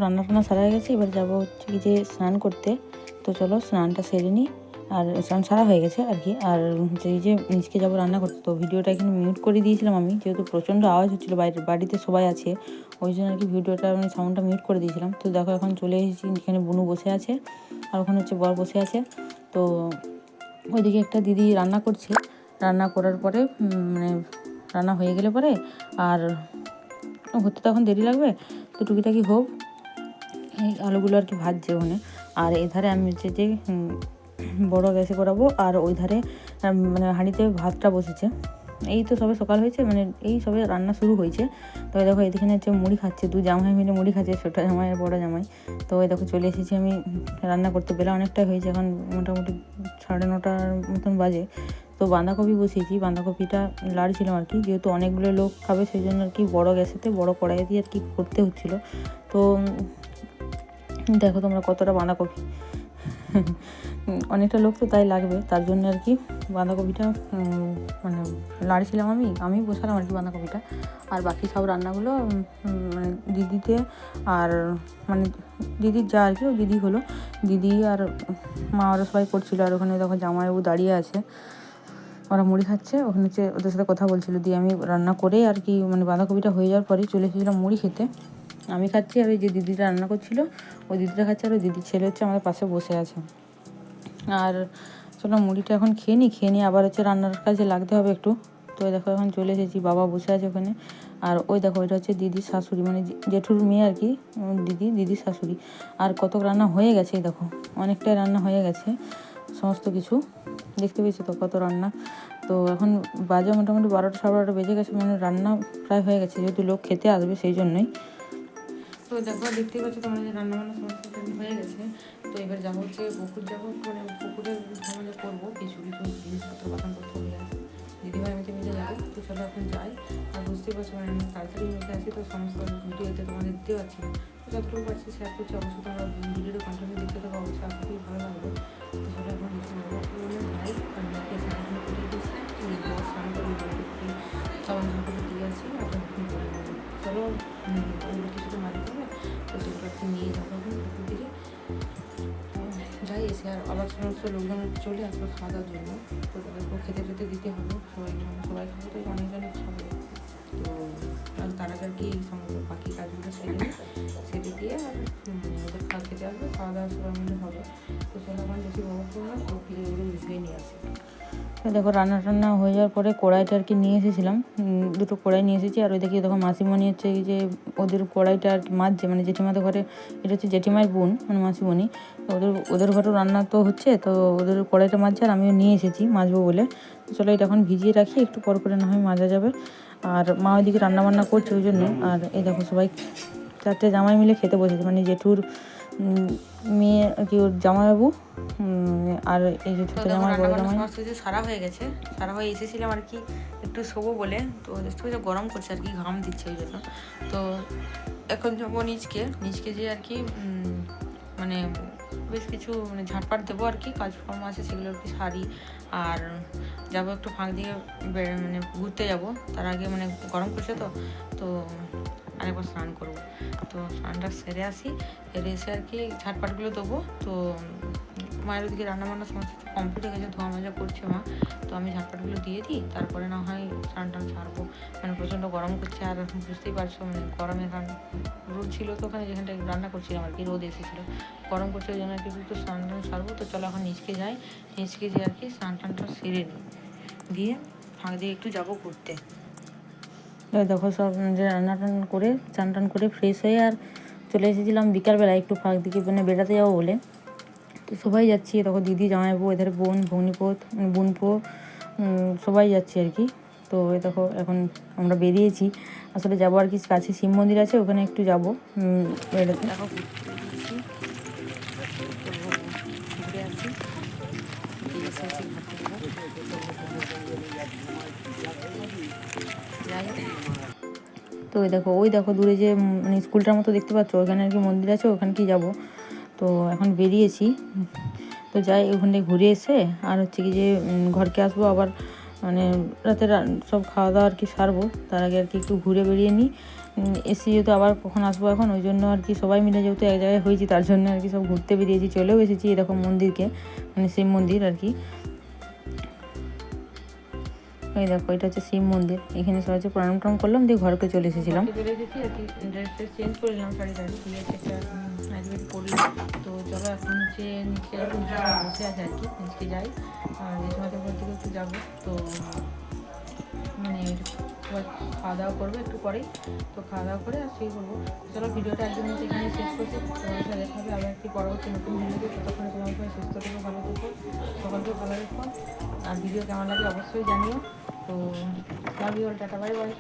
রান্না টান্না সারা হয়ে গেছে, এবার যাবো হচ্ছে কি যে স্নান করতে। তো চলো স্নানটা সেরে নিই। আর স্নান সারা হয়ে গেছে আর কি। আর এই যে নিচকে যাবো রান্না করতে, তো ভিডিওটা এখানে মিউট করে দিয়েছিলাম আমি, যেহেতু প্রচণ্ড আওয়াজ হচ্ছিলো, বাড়িতে সবাই আছে, ওই জন্য আর কি ভিডিওটা মানে সাউন্ডটা মিউট করে দিয়েছিলাম। তো দেখো এখন চলে এসেছি, এখানে বুনু বসে আছে আর ওখানে হচ্ছে বর বসে আছে। তো ওইদিকে একটা দিদি রান্না করছে, রান্না করার পরে মানে রান্না হয়ে গেলে পরে আর হতে তো এখন দেরি লাগবে, তো টুকিটাকি হোক, এই আলুগুলো আর কি ভাজছে ওখানে। আর এধারে আমি হচ্ছে যে বড় গ্যাসে করাবো, আর ওই ধারে মানে হাঁড়িতে ভাতটা বসেছে। এই তো সবে সকাল হয়েছে, মানে এই সবে রান্না শুরু হয়েছে। তো দেখো এখানে হচ্ছে মুড়ি খাচ্ছে, দু জামাই মিলে মুড়ি খাচ্ছে, ছোটো জামাই আর বড়ো জামাই। তো ওই দেখো চলে এসেছি আমি রান্না করতে, বেলা অনেকটাই হয়েছে, এখন মোটামুটি 9:30 মতন বাজে। তো বাঁধাকপি বসিয়েছি, বাঁধাকপিটা লাড়ছিলাম আর কি, যেহেতু অনেকগুলো লোক খাবে সেই জন্য আর কি বড়ো গ্যাসেতে বড়ো কড়াইয়ে দিয়ে আর কি করতে হচ্ছিলো। তো দেখো তোমরা কতটা বাঁধাকপি, অনেকটা লোক তো তাই লাগবে, তার জন্য আর কি বাঁধাকপিটা মানে লাড়ছিলাম, আমি বসালাম আর কি বাঁধাকপিটা। আর বাকি সব রান্নাগুলো মানে দিদিতে আর মানে দিদির যা আর কি, ও দিদি হলো, দিদি আর মা ওরা সবাই করছিলো। আর ওখানে দেখো জামাইবাবু দাঁড়িয়ে আছে, ওরা মুড়ি খাচ্ছে, ওখানে হচ্ছে ওদের সাথে কথা বলছিল। দিয়ে আমি রান্না করে আর কি মানে বাঁধাকপিটা হয়ে যাওয়ার পরে চলে এসেছিলাম মুড়ি খেতে। আমি খাচ্ছি, আর ওই যে দিদিটা রান্না করছিল ওই দিদিটা খাচ্ছে, আর ওই দিদির ছেলে হচ্ছে আমাদের পাশে বসে আছে। আর চলো মুড়িটা এখন খেয়ে নিই, আবার হচ্ছে রান্নার কাজে লাগতে হবে একটু। তো দেখো এখন চলে এসেছি, বাবা বসে আছে ওখানে। আর ওই দেখো ওইটা হচ্ছে দিদির শাশুড়ি, মানে জেঠুর মেয়ে আর কি, দিদির শাশুড়ি। আর কত রান্না হয়ে গেছে, দেখো অনেকটাই রান্না হয়ে গেছে, সমস্ত কিছু দেখতে পেয়েছি তো কত রান্না। তো এখন বাজে মোটামুটি 12টা 12:30 বেজে গেছে, মানে রান্না প্রায় হয়ে গেছে, যেহেতু লোক খেতে আসবে সেই জন্যই। তো দেখো দেখতেই পাচ্ছ তোমরা যে রান্নাবান্না সমস্ত হয়ে গেছে। তো এবার যাবো হচ্ছে পুকুর যাবো, মানে পুকুরে আমরা করবো কিছু জিনিসপত্র বাসন করতে হয়ে আছে, দিদিভাই আমাকে মিলে যাবো। তো চলো এখন যাই। আর বুঝতেই পারছো মানে আমি তাড়াতাড়ি মধ্যে আছি, তো সমস্ত ভিডিওতে তোমাদের দিতে পারছি না, তো যতটুকু পারছি শেয়ার করছি। অবশ্যই তোমরা ভিডিওটা কন্টিনিউ দেখতে থাকো, অবশ্যই আশা করি ভালো লাগবে। তো চলো এখন যাই, আর মাকে স্নান করে দিয়েছি, স্নান করে সাবান করে দিয়ে আসি। আর চলো ওগুলো কিছুটা মারতে হবে, তো সেগুলো একটু নিয়ে যাবো এখন পুকুর দিকে। যাই, এসে আর আবার সমস্ত লোকজন চলে আসবে খাওয়া দাওয়ার জন্য। তো তাদেরকেও খেতে দিতে হবে, সবাই খাবো, তো অনেকজনই খাবে। তো তার আগে আর কি বাকি কাজগুলো সেরে দিয়ে আর ওদের খেতে আসবে, খাওয়া দাওয়া সবাই মিলে হবে। তো চলো আমার বেশি বড় করবো না, তো এগুলো মিশিয়ে নিয়ে আসি। দেখো রান্না টান্না হয়ে যাওয়ার পরে কড়াইটা আর কি নিয়ে এসেছিলাম, দুটো কড়াই নিয়ে এসেছি। আর ওই দেখি দেখো মাসিমণি হচ্ছে এই যে ওদের কড়াইটা আর কি মাজছে, মানে জেঠিমাদের ঘরে, এটা হচ্ছে জেঠিমার বোন মানে মাসিমণি। তো ওদের ঘরেও রান্না তো হচ্ছে, তো ওদের কড়াইটা মাজছে, আর আমিও নিয়ে এসেছি মাজবো বলে। তো চলো এটা এখন ভিজিয়ে রাখি, একটু পর করে না হয় মাজা যাবে। আর মা ওইদিকে রান্নাবান্না করছে ওই জন্য। আর এই দেখো সবাই 4টে জামাই মিলে খেতে বসেছে, মানে জেঠুর মেয়ে আর কি, ওর জামাইবাবু, আর এই যে ছোটো জামাই বড় জামাই। সমস্ত কিছু সারা হয়ে গেছে, সারা হয়ে এসেছিলাম আর কি একটু শোবো বলে। তো দেখতে পাচ্ছি গরম করছে আর কি, ঘাম দিচ্ছে ওই জন্য। তো এখন যাবো নিচকে যে আর কি মানে বেশ কিছু মানে ঝাঁটপাট দেবো আর কি, কাজকর্ম আছে সেগুলো আর কি সারি। আর যাবো একটু ফাঁক দিয়ে মানে ঘুরতে যাবো, তার আগে মানে গরম করছে তো আরেকবার স্নান করবো। তো স্নানটা সেরে এসে আর কি ঝাঁটপাটগুলো দেবো। তো মায়ের ওদিকে রান্নাবান্না সমস্ত কিছু কমপ্লিট হয়ে গেছে, ধোয়া মাজা করছে মা। তো আমি ঝাঁটপাটগুলো দিয়ে দিই, তারপরে না হয় স্নান টান ছাড়বো। মানে প্রচণ্ড গরম করছে, আর বুঝতেই পারছো মানে গরমে রোদ ছিল তো ওখানে যেখানটায় রান্না করছিলাম আর কি, রোদ এসেছিলো, গরম করছে, ওই জন্য আর কি একটু স্নান টান ছাড়বো। তো চলো এখন নিচকে যাই, নিচকে যেয়ে আর কি স্নান টানটা সেরে নিই, দিয়ে ফাঁক দিয়ে একটু যাবো ঘুরতে। দেখো সব যে রান্না টান করে চান টান করে ফ্রেশ হয়ে আর চলে এসেছিলাম বিকালবেলা একটু ফাঁক দিকে মানে বেড়াতে যাবো বলে। তো সবাই যাচ্ছি, দেখো দিদি জামাইবাবু, এদের বোন ভগ্নিপোত বোনপো সবাই যাচ্ছি আর কি। তো দেখো এখন আমরা বেরিয়েছি, আসলে যাবো আর কি, কাছে শিব মন্দির আছে, ওখানে একটু যাবো বেড়াতে। দেখো ঘুরে আসি, তো ওই দেখো দূরে যে মানে স্কুলটার মতো দেখতে পাচ্ছ, ওখানে আর কি মন্দির আছে, ওখানে কি যাবো। তো এখন বেরিয়েছি, তো যাই ওখানে ঘুরে এসে আর হচ্ছে কি যে ঘরকে আসবো আবার, মানে রাতে সব খাওয়া দাওয়া আর কি সারবো, তার আগে আর কি একটু ঘুরে বেরিয়ে নিই। এসি যেহেতু আবার কখন আসবো এখন, ওই জন্য আর কি সবাই মিলে যেহেতু এক জায়গায় হয়েছি তার জন্য আর কি সব ঘুরতে বেরিয়েছি, চলেও এসেছি এরকম মন্দিরকে, মানে শিব মন্দির আর কি। এই দেখো এটা হচ্ছে শিব মন্দির, এখানে সবাই হচ্ছে প্রণাম টনাম করলাম, দিয়ে ঘরকে চলে এসেছিলাম। চলে এসেছি আর কি, ড্রেস চেঞ্জ করে নিলাম, শাড়ি টাড়ি দিয়ে একটা আজকে পরলাম। তো চলো এখন হচ্ছে নিচে বসে আছে আর কি, নিচে যাই আর যে সময় তোমার দিকে একটু যাবো। তো মানে খাওয়া দাওয়া করবো একটু পরেই, তো খাওয়া দাওয়া করে আর শুয়ে করবো। চলো ভিডিওটা একদম এখানে শেষ করছি, তোমার সাথে দেখা হবে আবার একটি পরবর্তী নতুন ভিডিওতে। ততক্ষণে তোমার সবাই সুস্থ থেকো, ভালো থেকো, সকলকেও ভালো রেখো। আর ভিডিও কেমন লাগে অবশ্যই জানিও। তো love you all, tata, bye by.